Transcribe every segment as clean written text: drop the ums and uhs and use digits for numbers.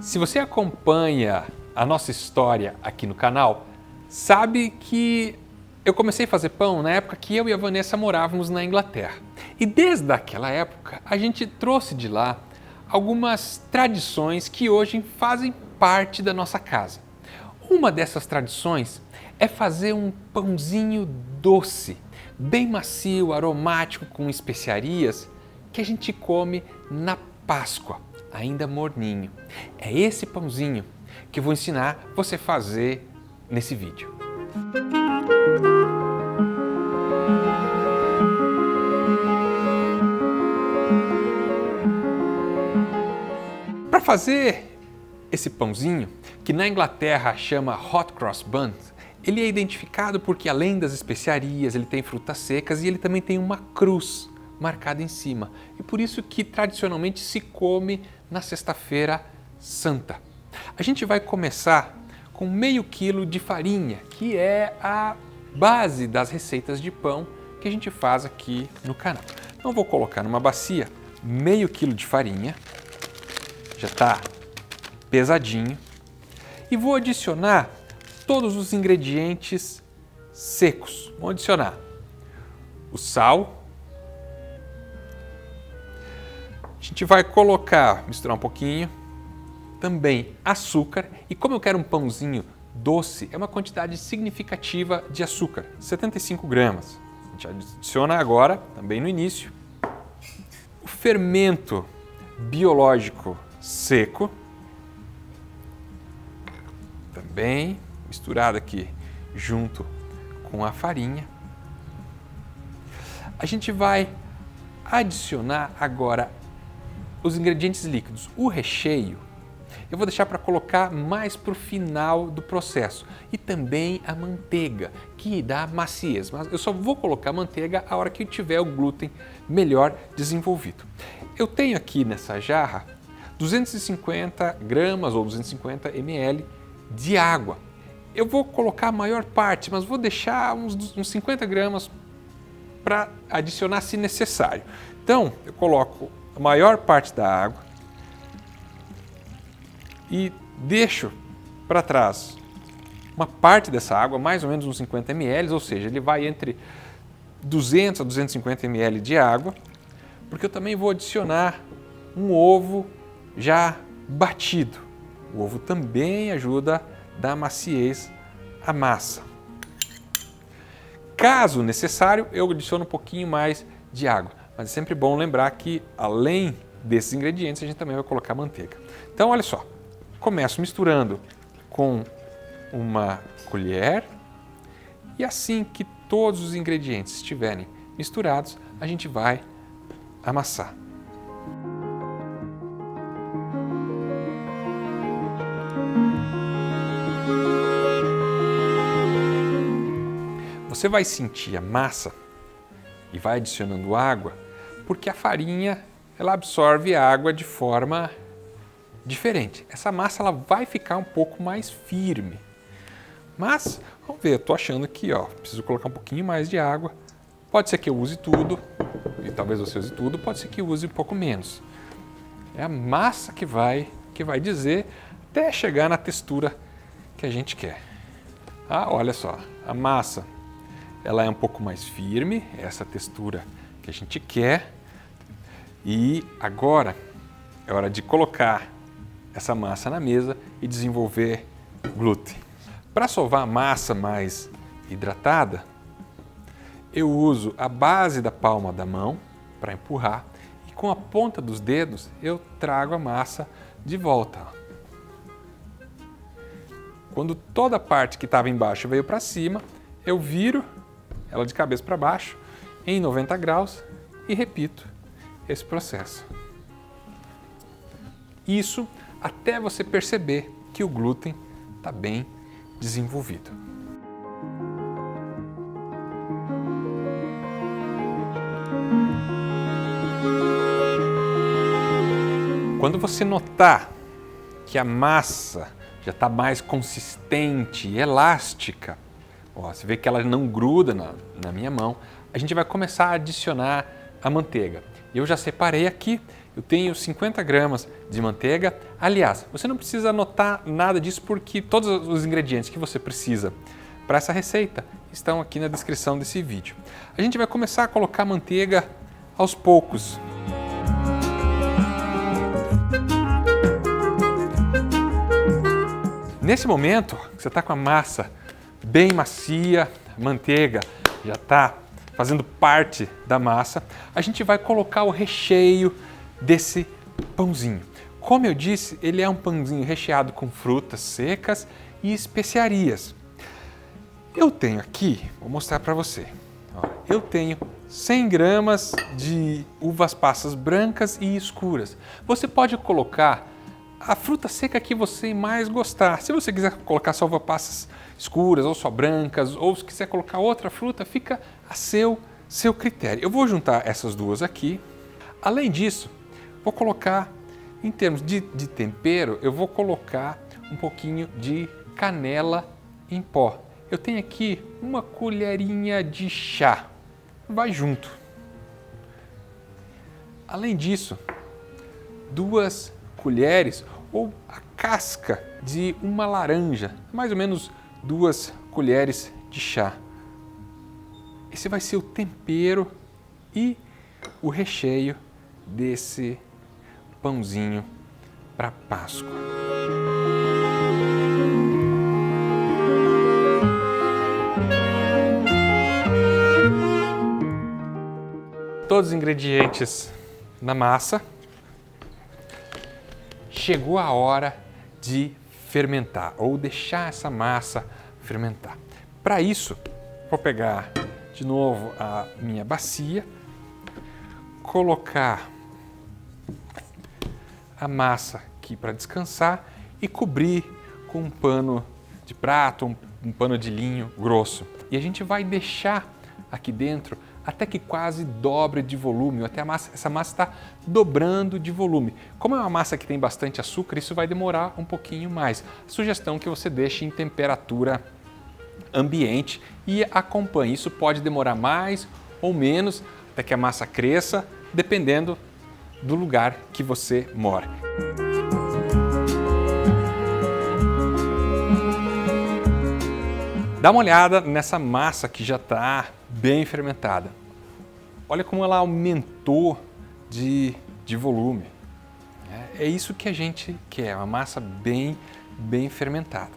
Se você acompanha a nossa história aqui no canal, sabe que eu comecei a fazer pão na época que eu e a Vanessa morávamos na Inglaterra. E desde aquela época a gente trouxe de lá algumas tradições que hoje fazem parte da nossa casa. Uma dessas tradições é fazer um pãozinho doce, bem macio, aromático, com especiarias, que a gente come na Páscoa, ainda morninho. É esse pãozinho que eu vou ensinar você a fazer nesse vídeo. Para fazer esse pãozinho, que na Inglaterra chama Hot Cross Bun, ele é identificado porque além das especiarias, ele tem frutas secas e ele também tem uma cruz marcada em cima. E por isso que tradicionalmente se come na Sexta-feira Santa. A gente vai começar com meio quilo de farinha, que é a base das receitas de pão que a gente faz aqui no canal. Então vou colocar numa bacia meio quilo de farinha, já está pesadinho, e vou adicionar todos os ingredientes secos. Vou adicionar o sal. A gente vai misturar um pouquinho, também açúcar, e como eu quero um pãozinho doce, é uma quantidade significativa de açúcar, 75 gramas. A gente adiciona agora, também no início, o fermento biológico seco, também misturado aqui junto com a farinha. A gente vai adicionar agora os ingredientes líquidos. O recheio eu vou deixar para colocar mais para o final do processo, e também a manteiga, que dá maciez, mas eu só vou colocar manteiga a hora que eu tiver o glúten melhor desenvolvido. Eu tenho aqui nessa jarra 250 gramas ou 250 ml de água. Eu vou colocar a maior parte, mas vou deixar uns 50 gramas para adicionar se necessário. Então, eu coloco a maior parte da água e deixo para trás uma parte dessa água, mais ou menos uns 50 ml, ou seja, ele vai entre 200 a 250 ml de água, porque eu também vou adicionar um ovo já batido. O ovo também ajuda a dar maciez à massa. Caso necessário, eu adiciono um pouquinho mais de água, mas é sempre bom lembrar que além desses ingredientes a gente também vai colocar manteiga. Então olha só, começo misturando com uma colher e assim que todos os ingredientes estiverem misturados, a gente vai amassar. Você vai sentir a massa e vai adicionando água, porque a farinha ela absorve a água de forma diferente. Essa massa ela vai ficar um pouco mais firme. Mas, vamos ver, eu estou achando que preciso colocar um pouquinho mais de água. Pode ser que eu use tudo, e talvez você use tudo, pode ser que eu use um pouco menos. É a massa que vai dizer até chegar na textura que a gente quer. Ah, olha só, a massa ela é um pouco mais firme, é essa textura que a gente quer. E agora é hora de colocar essa massa na mesa e desenvolver glúten. Para sovar a massa mais hidratada, eu uso a base da palma da mão para empurrar e com a ponta dos dedos eu trago a massa de volta. Quando toda a parte que estava embaixo veio para cima, eu viro ela de cabeça para baixo em 90 graus e repito esse processo. Isso até você perceber que o glúten está bem desenvolvido. Quando você notar que a massa já está mais consistente e elástica, você vê que ela não gruda na minha mão, a gente vai começar a adicionar a manteiga. Eu já separei aqui, eu tenho 50 gramas de manteiga. Aliás, você não precisa anotar nada disso porque todos os ingredientes que você precisa para essa receita estão aqui na descrição desse vídeo. A gente vai começar a colocar manteiga aos poucos. Nesse momento, você está com a massa bem macia, a manteiga já está fazendo parte da massa, a gente vai colocar o recheio desse pãozinho. Como eu disse, ele é um pãozinho recheado com frutas secas e especiarias. Eu tenho aqui, vou mostrar para você, eu tenho 100 gramas de uvas passas brancas e escuras. Você pode colocar a fruta seca que você mais gostar. Se você quiser colocar só uvas passas escuras ou só brancas, ou se quiser colocar outra fruta, fica a seu critério. Eu vou juntar essas duas aqui. Além disso, vou colocar, em termos de tempero, eu vou colocar um pouquinho de canela em pó. Eu tenho aqui uma colherinha de chá. Vai junto. Além disso, 2 colheres ou a casca de uma laranja, mais ou menos 2 colheres de chá. Esse vai ser o tempero e o recheio desse pãozinho para Páscoa. Todos os ingredientes na massa. Chegou a hora de fermentar ou deixar essa massa fermentar. Para isso, vou pegar de novo a minha bacia, colocar a massa aqui para descansar e cobrir com um pano de prato, um pano de linho grosso. E a gente vai deixar aqui dentro até que quase dobre de volume, até essa massa está dobrando de volume. Como é uma massa que tem bastante açúcar, isso vai demorar um pouquinho mais. A sugestão é que você deixe em temperatura ambiente e acompanhe. Isso pode demorar mais ou menos até que a massa cresça, dependendo do lugar que você mora. Dá uma olhada nessa massa que já está bem fermentada. Olha como ela aumentou de volume. É isso que a gente quer, uma massa bem fermentada.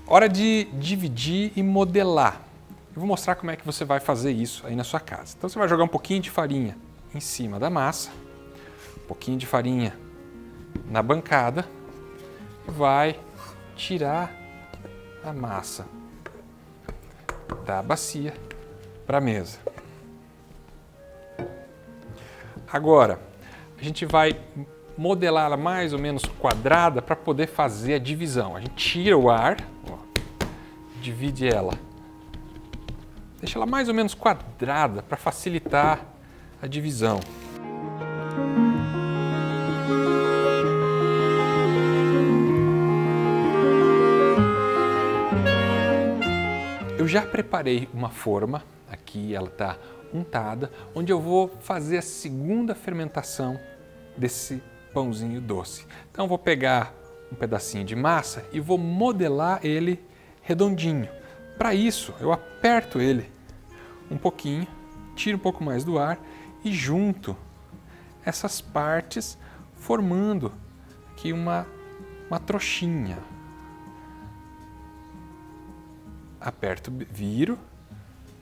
Hora de dividir e modelar. Eu vou mostrar como é que você vai fazer isso aí na sua casa. Então você vai jogar um pouquinho de farinha em cima da massa, um pouquinho de farinha na bancada e vai tirar a massa da bacia para a mesa. Agora, a gente vai modelar ela mais ou menos quadrada para poder fazer a divisão. A gente tira o ar, divide ela, deixa ela mais ou menos quadrada para facilitar a divisão. Eu já preparei uma forma, aqui ela está untada, onde eu vou fazer a segunda fermentação desse pãozinho doce. Então eu vou pegar um pedacinho de massa e vou modelar ele redondinho. Para isso, eu aperto ele um pouquinho, tiro um pouco mais do ar e junto essas partes, formando aqui uma trouxinha. Aperto, viro,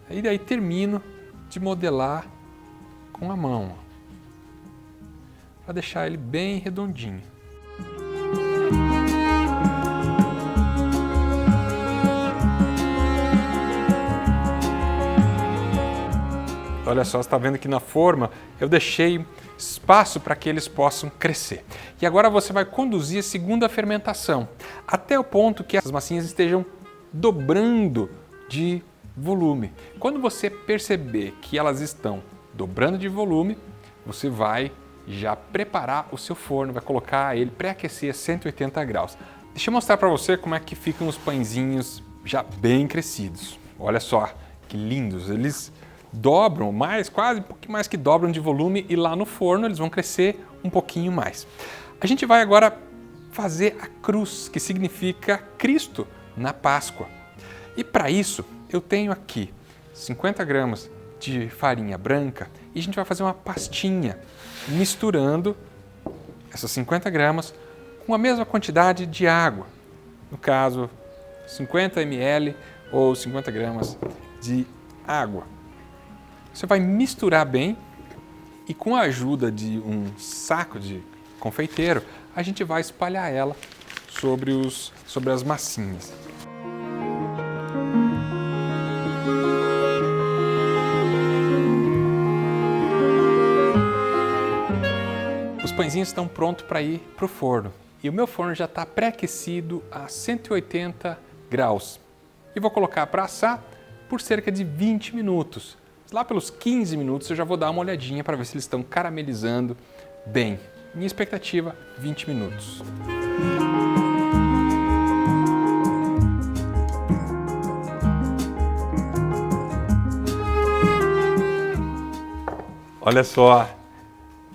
e daí termino de modelar com a mão, para deixar ele bem redondinho. Olha só, você está vendo que na forma eu deixei espaço para que eles possam crescer. E agora você vai conduzir a segunda fermentação, até o ponto que as massinhas estejam dobrando de volume. Quando você perceber que elas estão dobrando de volume, você vai já preparar o seu forno, vai colocar ele pré-aquecer a 180 graus. Deixa eu mostrar para você como é que ficam os pãezinhos já bem crescidos. Olha só que lindos, eles dobram mais, quase um pouquinho mais que dobram de volume e lá no forno eles vão crescer um pouquinho mais. A gente vai agora fazer a cruz, que significa Cristo na Páscoa. E para isso eu tenho aqui 50 gramas de farinha branca e a gente vai fazer uma pastinha misturando essas 50 gramas com a mesma quantidade de água. No caso, 50 ml ou 50 gramas de água. Você vai misturar bem e com a ajuda de um saco de confeiteiro, a gente vai espalhar ela sobre as massinhas. Os pãezinhos estão prontos para ir para o forno. E o meu forno já está pré-aquecido a 180 graus. E vou colocar para assar por cerca de 20 minutos. Lá pelos 15 minutos eu já vou dar uma olhadinha para ver se eles estão caramelizando bem. Minha expectativa, 20 minutos. Olha só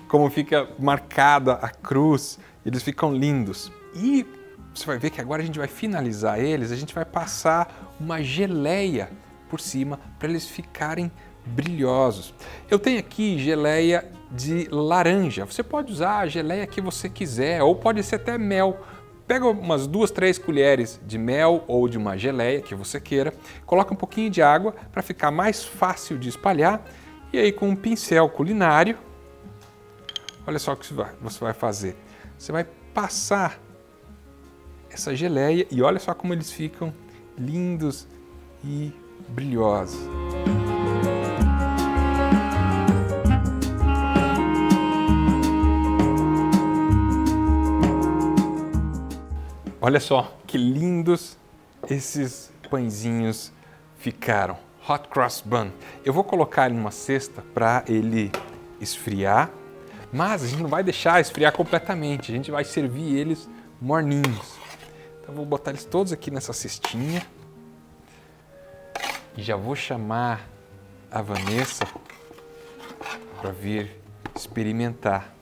como fica marcada a cruz, eles ficam lindos. E você vai ver que agora a gente vai finalizar eles, a gente vai passar uma geleia por cima para eles ficarem brilhosos. Eu tenho aqui geleia de laranja, você pode usar a geleia que você quiser, ou pode ser até mel. Pega umas 2, 3 colheres de mel ou de uma geleia que você queira, coloca um pouquinho de água para ficar mais fácil de espalhar e aí com um pincel culinário, olha só o que você vai fazer. Você vai passar essa geleia e olha só como eles ficam lindos e brilhosos. Olha só que lindos esses pãezinhos ficaram. Hot Cross Bun. Eu vou colocar ele numa cesta para ele esfriar, mas a gente não vai deixar esfriar completamente. A gente vai servir eles morninhos. Então eu vou botar eles todos aqui nessa cestinha e já vou chamar a Vanessa para vir experimentar.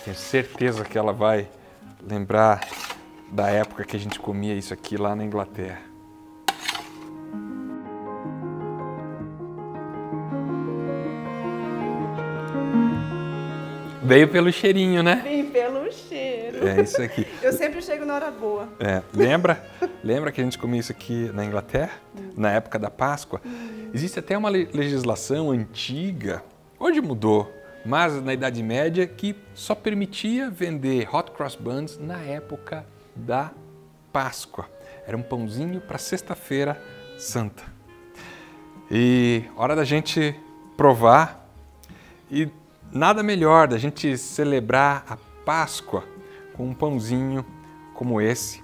Tenho certeza que ela vai lembrar da época que a gente comia isso aqui lá na Inglaterra. Veio pelo cheirinho, né? Vem pelo cheiro. É isso aqui. Eu sempre chego na hora boa. Lembra? Lembra que a gente comia isso aqui na Inglaterra? Na época da Páscoa? Existe até uma legislação antiga, hoje mudou, mas na Idade Média, que só permitia vender Hot Cross Buns na época da Páscoa. Era um pãozinho para Sexta-feira Santa. E hora da gente provar. E nada melhor da gente celebrar a Páscoa com um pãozinho como esse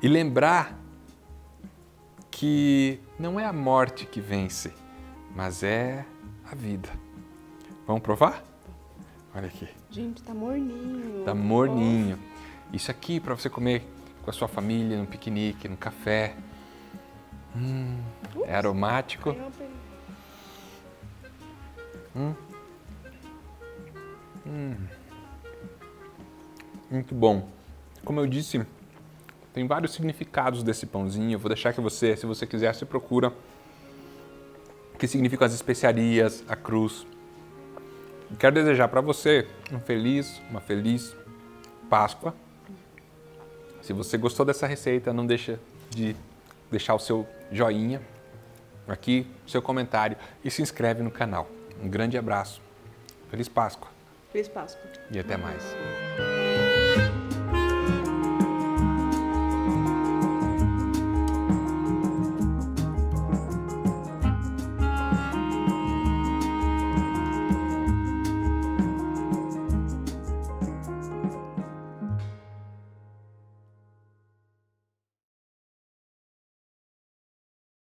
e lembrar que não é a morte que vence, mas é a vida. Vamos provar? Olha aqui. Gente, tá morninho. Tá morninho. Isso aqui para você comer com a sua família, no piquenique, no café. É aromático. Muito bom. Como eu disse, tem vários significados desse pãozinho. Eu vou deixar que você, se você quiser, você procura o que significam as especiarias, a cruz. Quero desejar para você uma feliz Páscoa. Se você gostou dessa receita, não deixa de deixar o seu joinha aqui, seu comentário e se inscreve no canal. Um grande abraço. Feliz Páscoa. Feliz Páscoa. E até mais.